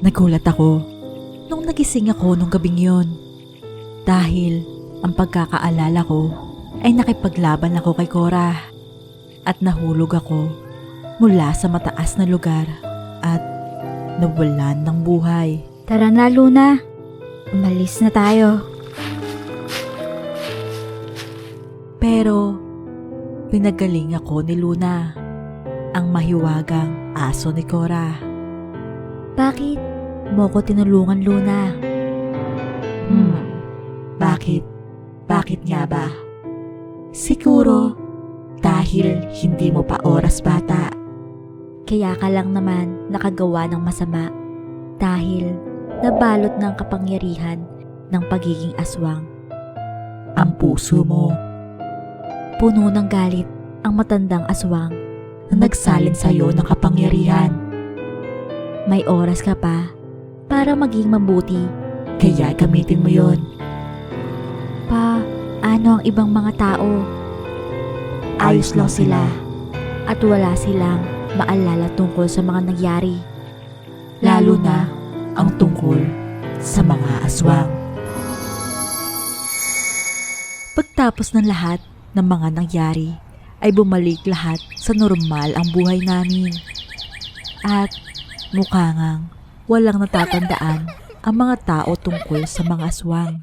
Nagulat ako nung nagising ako nung gabing yun. Dahil ang pagkakaalala ko ay nakipaglaban ako kay Cora at nahulog ako mula sa mataas na lugar at nawalan ng buhay. Tara na, Luna. Umalis na tayo. Pero pinagaling ako ni Luna, ang mahiwagang aso ni Cora. Bakit mo ko tinulungan, Luna? Bakit? Bakit nga ba? Siguro dahil hindi mo pa oras bata. Kaya ka lang naman nakagawa ng masama dahil nabalot ng kapangyarihan ng pagiging aswang. Ang puso mo Puno ng galit ang matandang aswang na nagsalin sa'yo ng kapangyarihan. May oras ka pa para maging mabuti. Kaya gamitin mo yon. Ano ang ibang mga tao? Ayos lang sila. At wala silang maalala tungkol sa mga nangyari. Lalo na ang tungkol sa mga aswang. Pagtapos ng lahat ng mga nangyari, ay bumalik lahat sa normal ang buhay namin. At mukha ngang walang natatandaan ang mga tao tungkol sa mga aswang.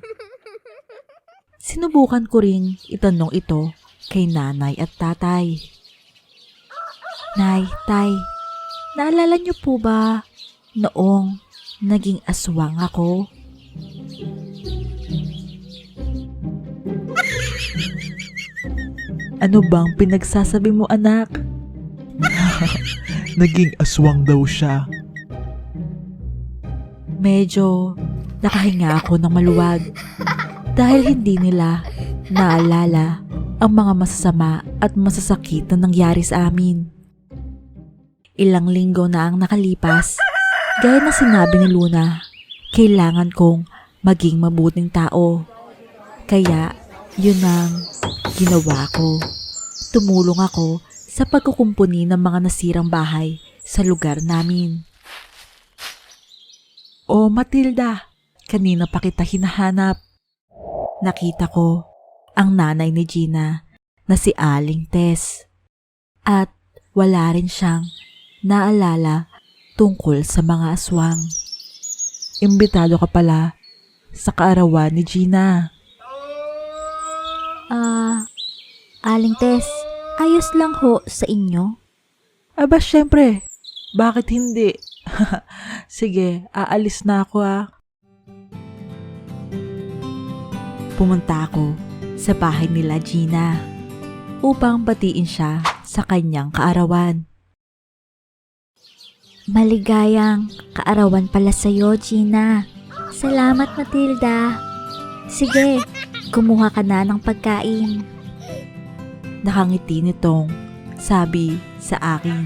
Sinubukan ko ring itanong ito kay nanay at tatay. Nay, tay, naalala niyo po ba noong naging aswang ako? Ano bang pinagsasabi mo, anak? Naging aswang daw siya. Medyo nakahinga ako ng maluwag dahil hindi nila naalala ang mga masasama at masasakit na nangyari sa amin. Ilang linggo na ang nakalipas, gaya ng sinabi ni Luna, kailangan kong maging mabuting tao. Kaya yun ang ginawa ko. Tumulong ako sa pagkukumpuni ng mga nasirang bahay sa lugar namin. Oh, Matilda, kanina pa kita hinahanap. Nakita ko ang nanay ni Gina na si Aling Tess at wala rin siyang naalala tungkol sa mga aswang. Imbitado ka pala sa kaarawan ni Gina. Aling Tess, ayos lang ho sa inyo? Aba, syempre. Bakit hindi? Sige, aalis na ako Pumunta ako sa bahay nila Gina upang batiin siya sa kanyang kaarawan. Maligayang kaarawan pala sa'yo, Gina. Salamat, Matilda. Sige, kumuha ka na ng pagkain. Nakangiti nitong sabi sa akin.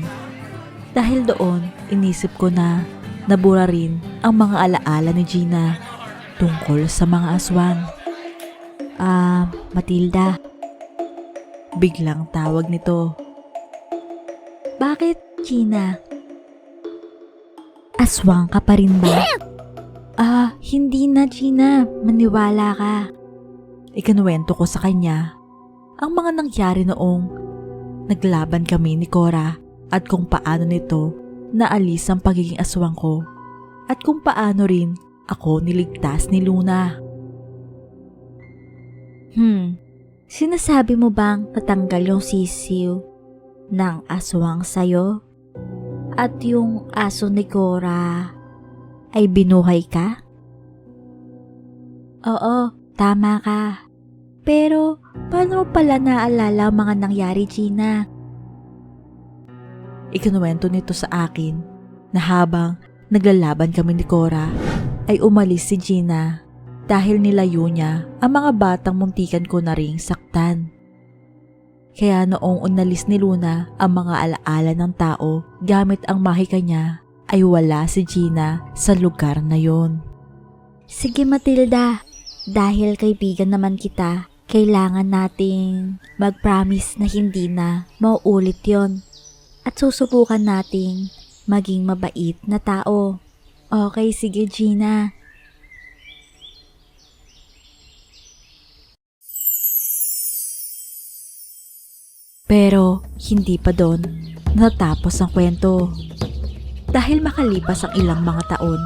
Dahil doon, inisip ko na nabura rin ang mga alaala ni Gina tungkol sa mga aswang. Matilda. Biglang tawag nito. Bakit, Gina? Aswang ka pa rin ba? Hindi na, Gina. Maniwala ka. Ikinuwento ko sa kanya ang mga nangyari noong naglaban kami ni Cora at kung paano nito naalis ang pagiging aswang ko at kung paano rin ako niligtas ni Luna. Sinasabi mo bang natanggal yung sisiw ng aswang sa'yo? At yung aso ni Cora ay binuhay ka? Oo, tama ka. Pero paano mo pala naalala ang mga nangyari, Gina? Ikinuwento nito sa akin na habang naglalaban kami ni Cora ay umalis si Gina dahil nilayo niya ang mga batang muntikan ko na ring saktan. Kaya noong unalis ni Luna ang mga alaala ng tao gamit ang mahika niya ay wala si Gina sa lugar na yon. Sige, Matilda, dahil kaibigan naman kita, kailangan nating mag-promise na hindi na mauulit yon at susubukan nating maging mabait na tao. Okay, sige Gina. Pero hindi pa doon natapos ang kwento. Dahil makalipas ang ilang mga taon,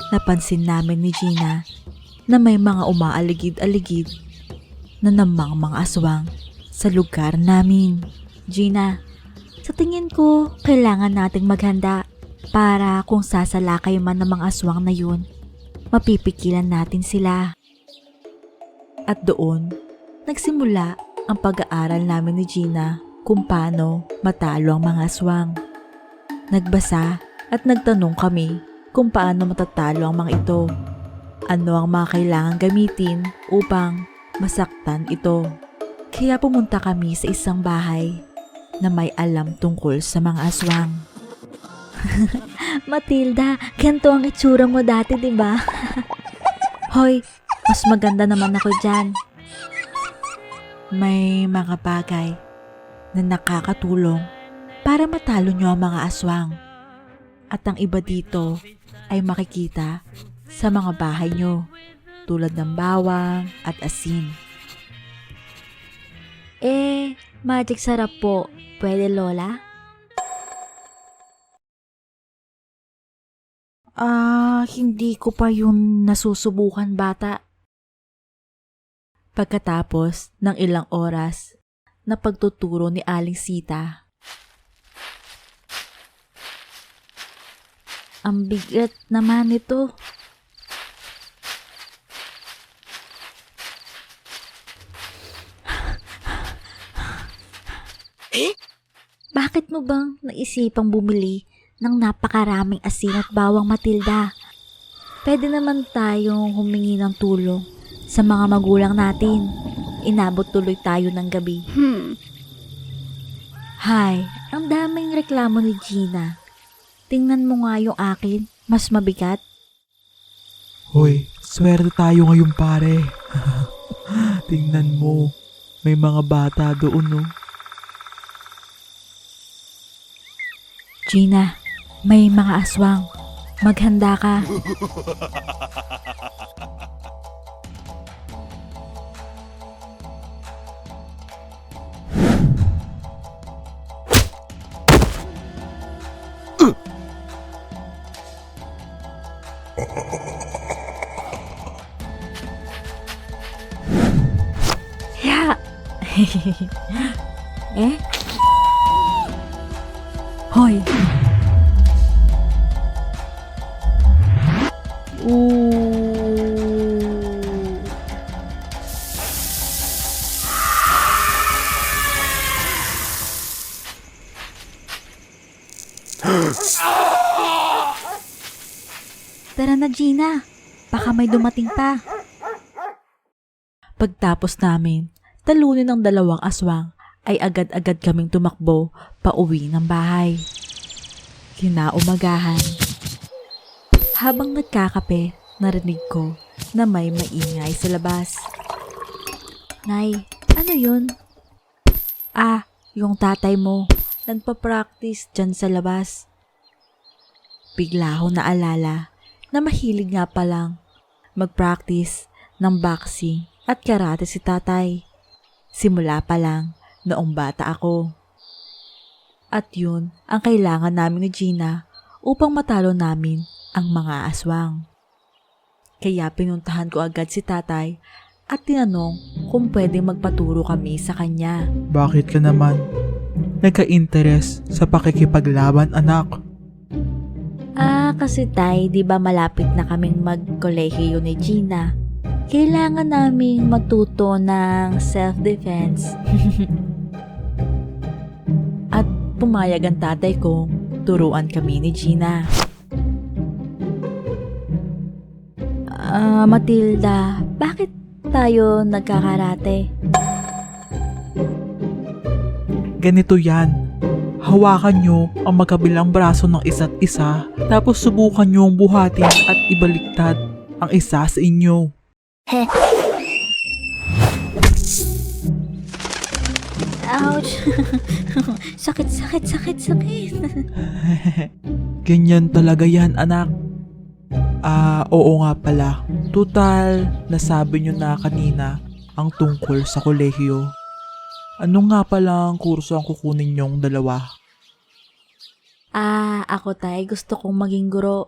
napansin namin ni Gina na may mga umaaligid-aligid na namang mga aswang sa lugar namin. Gina, sa tingin ko, kailangan nating maghanda para kung sasalakay man ng mga aswang na yun, mapipigilan natin sila. At doon, nagsimula ang pag-aaral namin ni Gina kung paano matalo ang mga aswang. Nagbasa at nagtanong kami kung paano matatalo ang mga ito. Ano ang mga kailangang gamitin upang masaktan ito. Kaya pumunta kami sa isang bahay na may alam tungkol sa mga aswang. Matilda, ganito ang itsura mo dati, di ba? Hoy, mas maganda naman ako dyan. May mga bagay na nakakatulong para matalo nyo ang mga aswang. At ang iba dito ay makikita sa mga bahay nyo tulad ng bawang at asin. Magic sarap po. Pwede, Lola? Hindi ko pa yun nasusubukan, bata. Pagkatapos ng ilang oras na pagtuturo ni Aling Sita, Ang bigat naman ito. Bakit mo bang naisipang bumili ng napakaraming asin at bawang, Matilda? Pwede naman tayong humingi ng tulong sa mga magulang natin. Inabot tuloy tayo ng gabi. Hay, ang daming reklamo ni Gina. Tingnan mo nga yung akin, mas mabigat. Hoy, swerte tayo ngayon pare. Tingnan mo, may mga bata doon no. Gina, may mga aswang. Maghanda ka. Ya! Hoy! Tara na, Gina. Baka may dumating pa. Pagtapos namin, talunin ng dalawang aswang, ay agad-agad kaming tumakbo pauwi ng bahay. Kinaumagahan. Habang nagkakape, narinig ko na may maingay sa labas. Nay, ano yun? Yung tatay mo, nagpa-practice dyan sa labas. Bigla ko naalala na mahilig nga palang mag-practice ng boxing at karate si tatay. Simula pa lang noong bata ako. At yun ang kailangan namin ni Gina upang matalo namin ang mga aswang. Kaya pinuntahan ko agad si tatay at tinanong kung pwede magpaturo kami sa kanya. Bakit ka naman nagka-interes sa pakikipaglaban, anak? Kasi tay, di ba malapit na kaming mag-kolehiyo ni Gina? Kailangan naming matuto ng self-defense. At pumayag ang tatay kong turuan kami ni Gina. Matilda, bakit tayo nagkakarate? Ganito yan. Hawakan nyo ang magkabilang braso ng isa't isa, tapos subukan nyo ang buhatin at ibaliktad ang isa sa inyo. Ouch! sakit. Ganyan talaga yan, anak. Oo nga pala. Total, nasabi nyo na kanina ang tungkol sa kolehiyo. Ano nga pala ang kurso ang kukunin nyong dalawa? Ako tay, gusto kong maging guro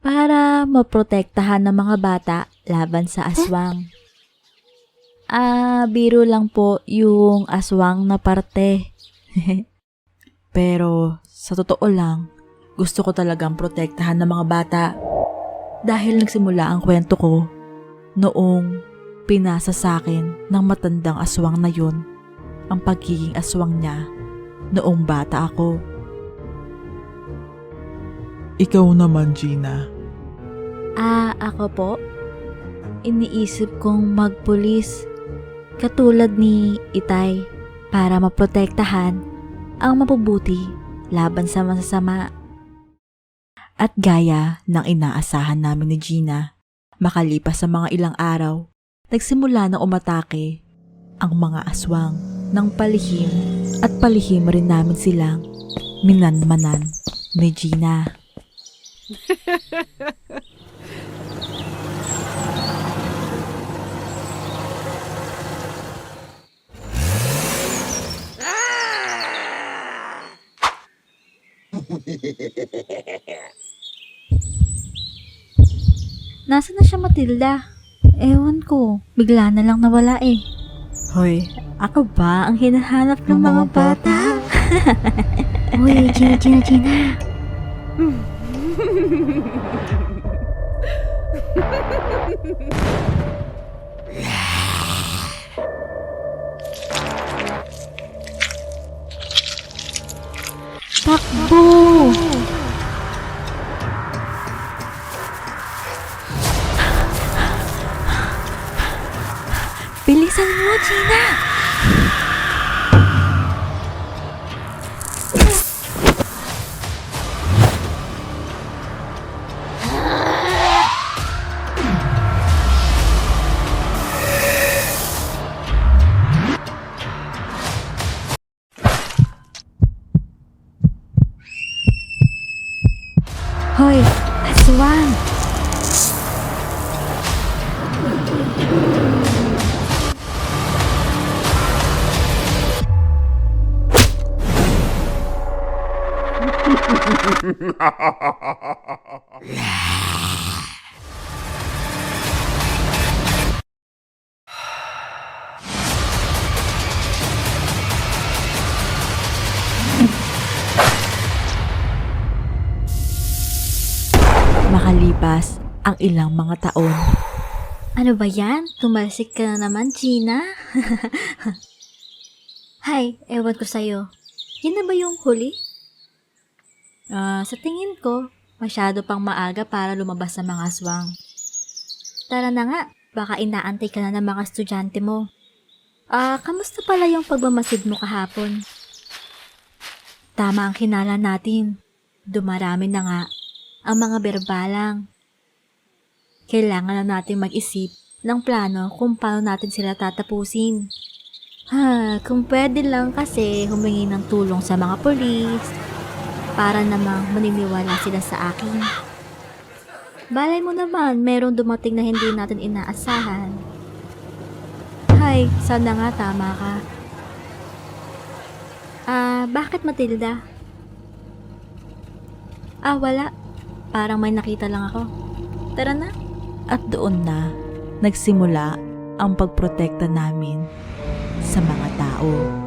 para maprotektahan ng mga bata laban sa aswang. Biro lang po yung aswang na parte. Pero sa totoo lang, gusto ko talagang protektahan ng mga bata. Dahil nagsimula ang kwento ko noong pinasa sa akin ng matandang aswang na yun ang pagiging aswang niya noong bata ako. Ikaw naman, Gina. Ako po, iniisip kong magpulis katulad ni Itay para maprotektahan ang mabubuti laban sa masasama. At gaya ng inaasahan namin ni Gina, makalipas sa mga ilang araw, nagsimula na umatake ang mga aswang ng palihim at palihim rin namin silang minanmanan ni Gina. Nasaan na siya, Matilda? Ewan ko, bigla na lang nawala eh. Hoy, Ako ba ang hinahanap ng mga bata? Uy, Gina. Takbo! bilisan mo, Gina! Hoy, aswang! Makalipas ang ilang mga taon, Ano ba yan? Tumalsik ka na naman, Gina? Hay, ewan ko sa'yo. Yan na ba yung huli? Sa tingin ko, masyado pang maaga para lumabas sa mga aswang. Tara na nga, baka inaantay ka na ng mga estudyante mo. Kamusta pala yung pagmamasid mo kahapon? Tama ang kinala natin. Dumarami na nga ang mga berbalang. Kailangan na natin mag-isip ng plano kung paano natin sila tatapusin. Kung pwede lang kasi humingi ng tulong sa mga polis para namang maniniwala sila sa akin. Balay mo naman, merong dumating na hindi natin inaasahan. Hay, sana nga tama ka. Bakit, Matilda? Wala. Parang may nakita lang ako. Tara na. at doon na nagsimula ang pagprotekta namin sa mga tao.